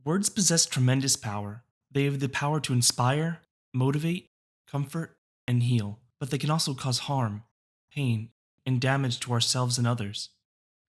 Words possess tremendous power. They have the power to inspire, motivate, comfort, and heal, but they can also cause harm, pain, and damage to ourselves and others.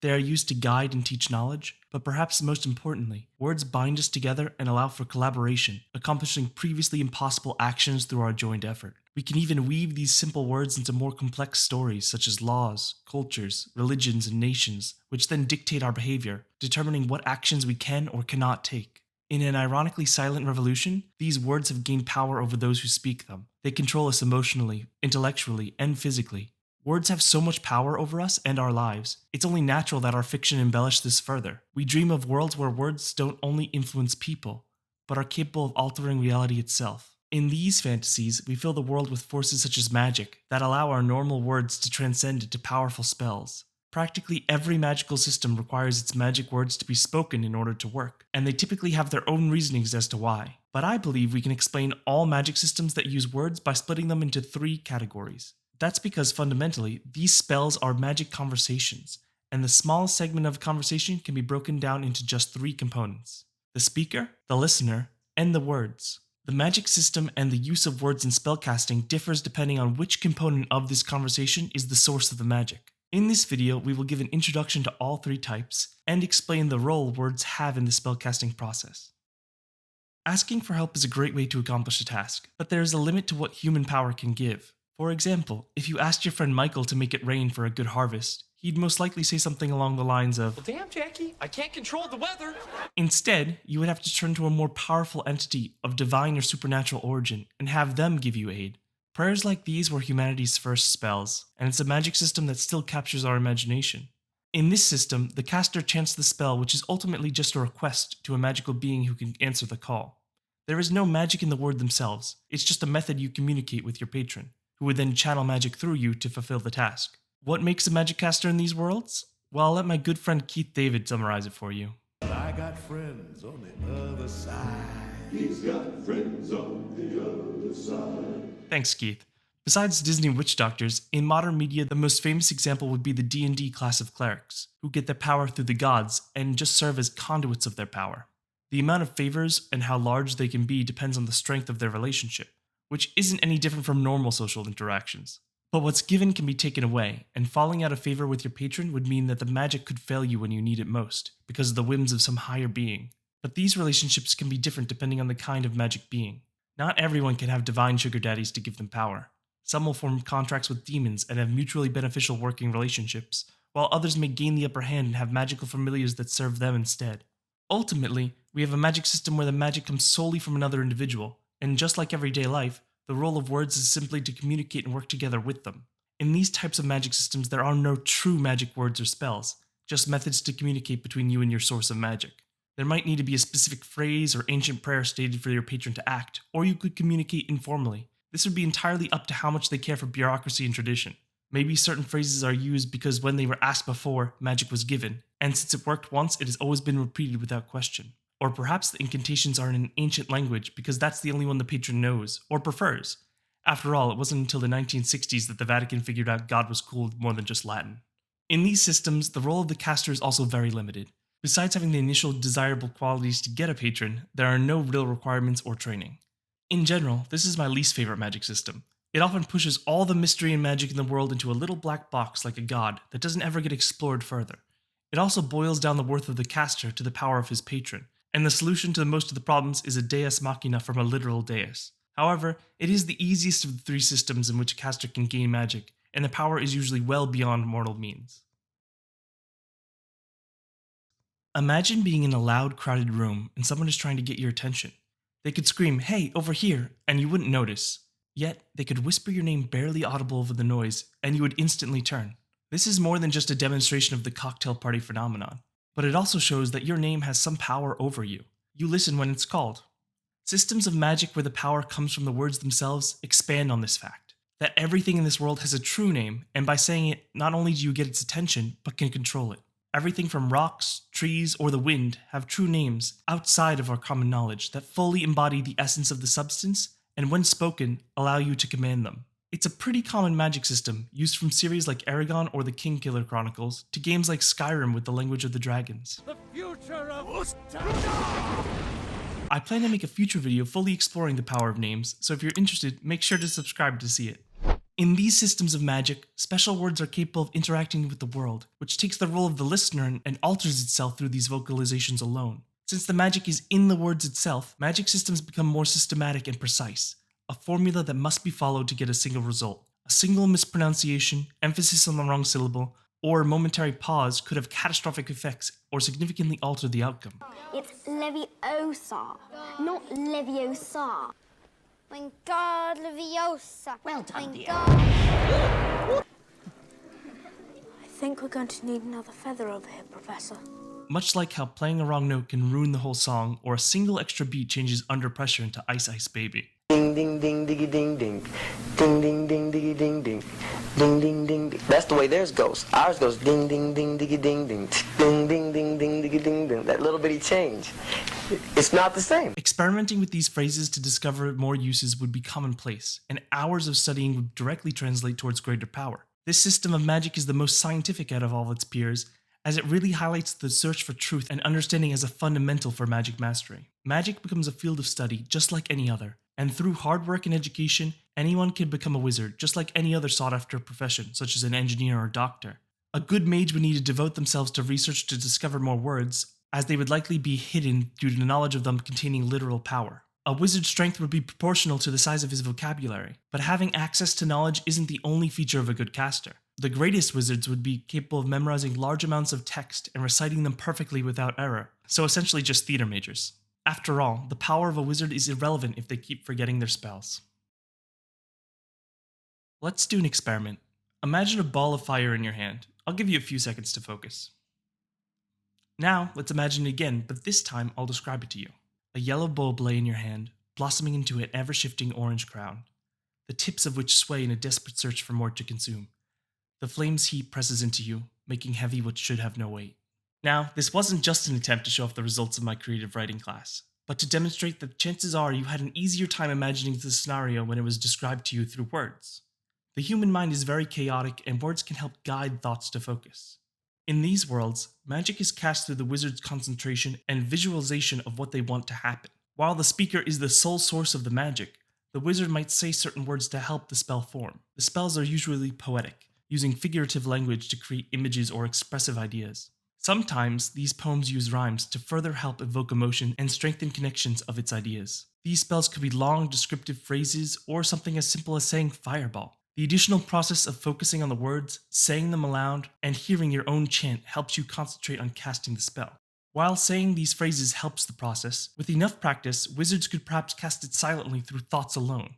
They are used to guide and teach knowledge, but perhaps most importantly, words bind us together and allow for collaboration, accomplishing previously impossible actions through our joint effort. We can even weave these simple words into more complex stories such as laws, cultures, religions, and nations, which then dictate our behavior, determining what actions we can or cannot take. In an ironically silent revolution, these words have gained power over those who speak them. They control us emotionally, intellectually, and physically. Words have so much power over us and our lives. It's only natural that our fiction embellish this further. We dream of worlds where words don't only influence people, but are capable of altering reality itself. In these fantasies, we fill the world with forces such as magic that allow our normal words to transcend into powerful spells. Practically every magical system requires its magic words to be spoken in order to work, and they typically have their own reasonings as to why. But I believe we can explain all magic systems that use words by splitting them into three categories. That's because fundamentally, these spells are magic conversations, and the smallest segment of a conversation can be broken down into just three components: the speaker, the listener, and the words. The magic system and the use of words in spellcasting differs depending on which component of this conversation is the source of the magic. In this video, we will give an introduction to all three types and explain the role words have in the spellcasting process. Asking for help is a great way to accomplish a task, but there is a limit to what human power can give. For example, if you asked your friend Michael to make it rain for a good harvest, he'd most likely say something along the lines of, Well, damn, Jackie, I can't control the weather. Instead, you would have to turn to a more powerful entity of divine or supernatural origin and have them give you aid. Prayers like these were humanity's first spells, and it's a magic system that still captures our imagination. In this system, the caster chants the spell, which is ultimately just a request to a magical being who can answer the call. There is no magic in the word themselves, it's just a method you communicate with your patron, who would then channel magic through you to fulfill the task. What makes a magic caster in these worlds? Well, I'll let my good friend Keith David summarize it for you. I got friends on the other side. He's got friends on the other side. Thanks, Keith. Besides Disney witch doctors, in modern media the most famous example would be the D&D class of clerics, who get their power through the gods and just serve as conduits of their power. The amount of favors and how large they can be depends on the strength of their relationship, which isn't any different from normal social interactions. But what's given can be taken away, and falling out of favor with your patron would mean that the magic could fail you when you need it most, because of the whims of some higher being. But these relationships can be different depending on the kind of magic being. Not everyone can have divine sugar daddies to give them power. Some will form contracts with demons and have mutually beneficial working relationships, while others may gain the upper hand and have magical familiars that serve them instead. Ultimately, we have a magic system where the magic comes solely from another individual, and just like everyday life, the role of words is simply to communicate and work together with them. In these types of magic systems, there are no true magic words or spells, just methods to communicate between you and your source of magic. There might need to be a specific phrase or ancient prayer stated for your patron to act, or you could communicate informally. This would be entirely up to how much they care for bureaucracy and tradition. Maybe certain phrases are used because when they were asked before, magic was given, and since it worked once, it has always been repeated without question. Or perhaps the incantations are in an ancient language because that's the only one the patron knows, or prefers. After all, it wasn't until the 1960s that the Vatican figured out God was cool with more than just Latin. In these systems, the role of the caster is also very limited. Besides having the initial desirable qualities to get a patron, there are no real requirements or training. In general, this is my least favorite magic system. It often pushes all the mystery and magic in the world into a little black box like a god that doesn't ever get explored further. It also boils down the worth of the caster to the power of his patron, and the solution to most of the problems is a deus machina from a literal deus. However, it is the easiest of the three systems in which a caster can gain magic, and the power is usually well beyond mortal means. Imagine being in a loud, crowded room and someone is trying to get your attention. They could scream, "Hey, over here," and you wouldn't notice. Yet, they could whisper your name barely audible over the noise, and you would instantly turn. This is more than just a demonstration of the cocktail party phenomenon, but it also shows that your name has some power over you. You listen when it's called. Systems of magic where the power comes from the words themselves expand on this fact, that everything in this world has a true name, and by saying it, not only do you get its attention, but can control it. Everything from rocks, trees, or the wind have true names outside of our common knowledge that fully embody the essence of the substance, and when spoken, allow you to command them. It's a pretty common magic system, used from series like Aragon or the King Killer Chronicles, to games like Skyrim with the language of the dragons. The future of Ustara! I plan to make a future video fully exploring the power of names, so if you're interested, make sure to subscribe to see it. In these systems of magic, special words are capable of interacting with the world, which takes the role of the listener and alters itself through these vocalizations alone. Since the magic is in the words itself, magic systems become more systematic and precise, a formula that must be followed to get a single result. A single mispronunciation, emphasis on the wrong syllable, or a momentary pause could have catastrophic effects or significantly alter the outcome. It's Leviosa, not Leviosa. Wingarde Leviosa. Well done, dear. I think we're going to need another feather over here, Professor. Much like how playing a wrong note can ruin the whole song, or a single extra beat changes Under Pressure into Ice Ice Baby. Ding ding ding diggy ding ding. Ding ding ding diggy ding ding. Ding ding ding ding. That's the way theirs goes. Ours goes ding ding ding diggy ding ding. Ding ding ding ding diggy ding ding. That little bitty change. It's not the same. Experimenting with these phrases to discover more uses would be commonplace, and hours of studying would directly translate towards greater power. This system of magic is the most scientific out of all its peers, as it really highlights the search for truth and understanding as a fundamental for magic mastery. Magic becomes a field of study just like any other, and through hard work and education, anyone can become a wizard just like any other sought-after profession, such as an engineer or doctor. A good mage would need to devote themselves to research to discover more words, as they would likely be hidden due to the knowledge of them containing literal power. A wizard's strength would be proportional to the size of his vocabulary, but having access to knowledge isn't the only feature of a good caster. The greatest wizards would be capable of memorizing large amounts of text and reciting them perfectly without error, so essentially just theater majors. After all, the power of a wizard is irrelevant if they keep forgetting their spells. Let's do an experiment. Imagine a ball of fire in your hand. I'll give you a few seconds to focus. Now, let's imagine it again, but this time I'll describe it to you. A yellow bulb lay in your hand, blossoming into an ever-shifting orange crown, the tips of which sway in a desperate search for more to consume. The flame's heat presses into you, making heavy what should have no weight. Now, this wasn't just an attempt to show off the results of my creative writing class, but to demonstrate that chances are you had an easier time imagining the scenario when it was described to you through words. The human mind is very chaotic, and words can help guide thoughts to focus. In these worlds, magic is cast through the wizard's concentration and visualization of what they want to happen. While the speaker is the sole source of the magic, the wizard might say certain words to help the spell form. The spells are usually poetic, using figurative language to create images or expressive ideas. Sometimes, these poems use rhymes to further help evoke emotion and strengthen connections of its ideas. These spells could be long, descriptive phrases or something as simple as saying fireball. The additional process of focusing on the words, saying them aloud, and hearing your own chant helps you concentrate on casting the spell. While saying these phrases helps the process, with enough practice, wizards could perhaps cast it silently through thoughts alone,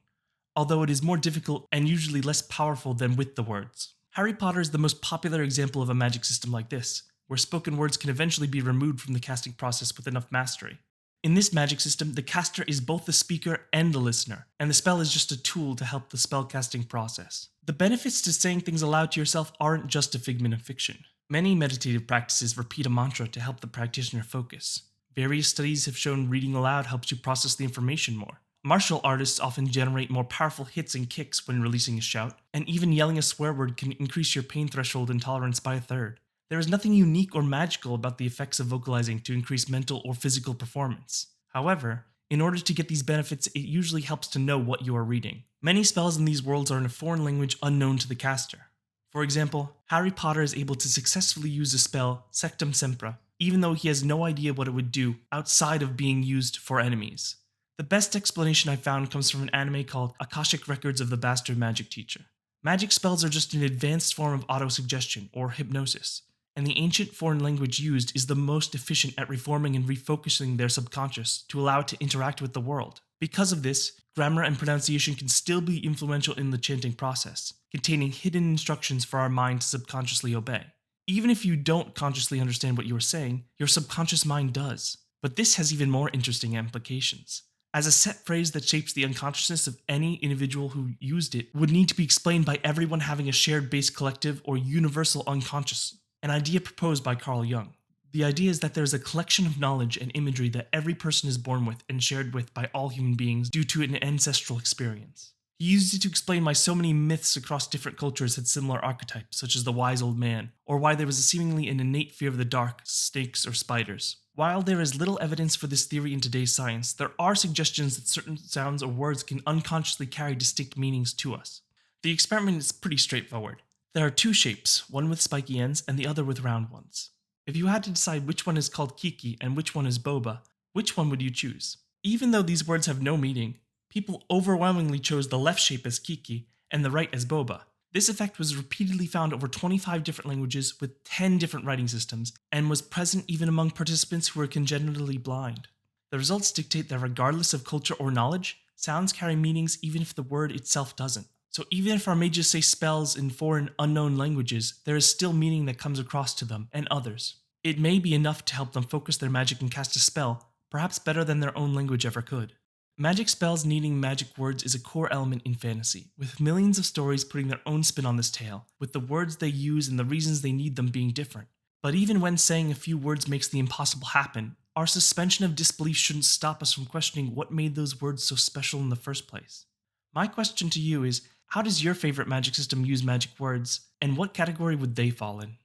although it is more difficult and usually less powerful than with the words. Harry Potter is the most popular example of a magic system like this, where spoken words can eventually be removed from the casting process with enough mastery. In this magic system, the caster is both the speaker and the listener, and the spell is just a tool to help the spellcasting process. The benefits to saying things aloud to yourself aren't just a figment of fiction. Many meditative practices repeat a mantra to help the practitioner focus. Various studies have shown reading aloud helps you process the information more. Martial artists often generate more powerful hits and kicks when releasing a shout, and even yelling a swear word can increase your pain threshold and tolerance by a third. There is nothing unique or magical about the effects of vocalizing to increase mental or physical performance. However, in order to get these benefits, it usually helps to know what you are reading. Many spells in these worlds are in a foreign language unknown to the caster. For example, Harry Potter is able to successfully use the spell Sectum Sempra, even though he has no idea what it would do outside of being used for enemies. The best explanation I found comes from an anime called Akashic Records of the Bastard Magic Teacher. Magic spells are just an advanced form of autosuggestion, or hypnosis, and the ancient foreign language used is the most efficient at reforming and refocusing their subconscious to allow it to interact with the world. Because of this, grammar and pronunciation can still be influential in the chanting process, containing hidden instructions for our mind to subconsciously obey. Even if you don't consciously understand what you are saying, your subconscious mind does. But this has even more interesting implications, as a set phrase that shapes the unconsciousness of any individual who used it would need to be explained by everyone having a shared base collective or universal unconscious, an idea proposed by Carl Jung. The idea is that there is a collection of knowledge and imagery that every person is born with and shared with by all human beings due to an ancestral experience. He used it to explain why so many myths across different cultures had similar archetypes, such as the wise old man, or why there was seemingly an innate fear of the dark, snakes, or spiders. While there is little evidence for this theory in today's science, there are suggestions that certain sounds or words can unconsciously carry distinct meanings to us. The experiment is pretty straightforward. There are two shapes, one with spiky ends and the other with round ones. If you had to decide which one is called Kiki and which one is Boba, which one would you choose? Even though these words have no meaning, people overwhelmingly chose the left shape as Kiki and the right as Boba. This effect was repeatedly found over 25 different languages with 10 different writing systems, and was present even among participants who were congenitally blind. The results dictate that regardless of culture or knowledge, sounds carry meanings even if the word itself doesn't. So even if our mages say spells in foreign, unknown languages, there is still meaning that comes across to them and others. It may be enough to help them focus their magic and cast a spell, perhaps better than their own language ever could. Magic spells needing magic words is a core element in fantasy, with millions of stories putting their own spin on this tale, with the words they use and the reasons they need them being different. But even when saying a few words makes the impossible happen, our suspension of disbelief shouldn't stop us from questioning what made those words so special in the first place. My question to you is, how does your favorite magic system use magic words, and what category would they fall in?